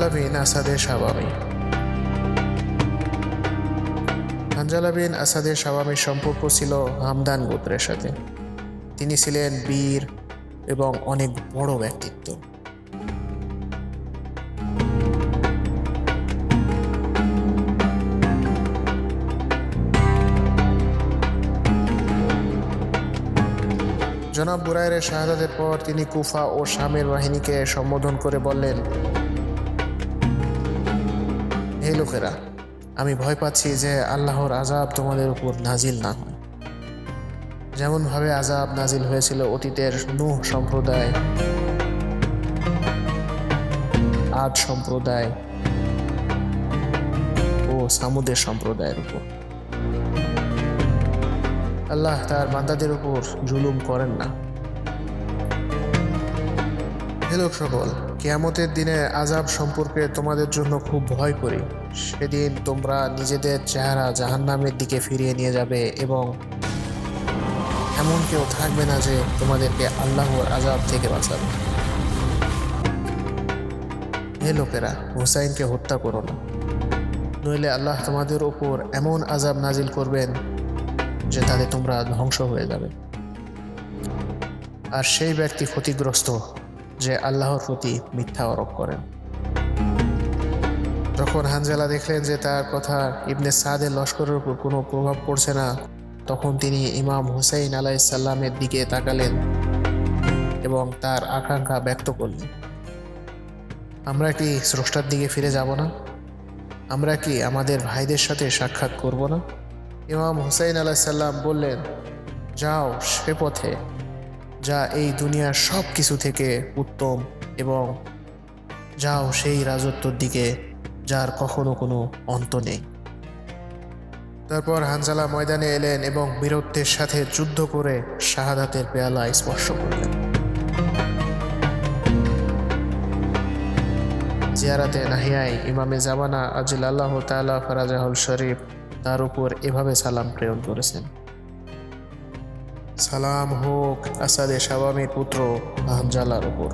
হানজালা বিন আসাদের স্বাভাবিক। হানজালা বিন আসাদের স্বাভাবিক সম্পর্ক ছিল হামদান গোত্রের সাথে। তিনি ছিলেন বীর এবং অনেক বড় ব্যক্তিত্ব। জনাব বুরাইরের শাহাদাতের পর তিনি কুফা ও শামের বাহিনীকে সম্বোধন করে বললেন, হে লোকেরা, আমি ভয় পাচ্ছি যে আল্লাহর আযাব তোমাদের উপর নাজিল না হয়, যেমনভাবে আযাব নাজিল হয়েছিল অতীতের নূহ সম্প্রদায়, আদ সম্প্রদায় ও সামুদের সম্প্রদায়ের উপর। আল্লাহ তার বান্দাদের উপর জুলুম করেন না। হে লোক সকল, কিয়ামতের দিনে আযাব সম্পর্কে তোমাদের জন্য খুব ভয় করি। সেদিন তোমরা নিজেদের চেহারা জাহান্নামের দিকে ফিরিয়ে নিয়ে যাবে এবং এমন কেউ থাকবে না যে তোমাদেরকে আল্লাহর আযাব থেকে বাঁচাবে। হে লোকেরা, হুসাইনকে হত্যা করো না, নইলে আল্লাহ তোমাদের উপর এমন আযাব নাজিল করবেন যে তাতে তোমরা ধ্বংস হয়ে যাবে। আর সেই ব্যক্তি ক্ষতিগ্রস্ত যে আল্লাহর প্রতি মিথ্যা আরোপ করেন। যখন হানজালা দেখলেন যে তার কথা ইবনে সাদের লস্করের উপর কোনো প্রভাব পড়ছে না, তখন তিনি ইমাম হুসাইন আলাইহিস সালামের দিকে তাকালেন এবং তার আকাঙ্ক্ষা ব্যক্ত করলেন, আমরা কি স্রষ্টার দিকে ফিরে যাব না? আমরা কি আমাদের ভাইদের সাথে সাক্ষাৎ করব না? ইমাম হুসাইন আলাইহিস সালাম বললেন, যাও সে পথে যা এই দুনিয়ার সব কিছু থেকে উত্তম, এবং যাও সেই রাজত্বর দিকে যার কখনো কোনো অন্ত নেই। তারপর হানজালা ময়দানে এলেন এবং বীরত্বের সাথে যুদ্ধ করে শাহাদাতের পেয়ালা স্পর্শ করলেন। জিয়ারাতে নাহিয়ায় ইমামে জামানা আল্লাহু তাআলা ফারাজাহুল শরীফ তার উপর এভাবে সালাম প্রেরণ করেছেন, সালাম হোক আসাদে শাওয়ামির পুত্র হানজালার উপর।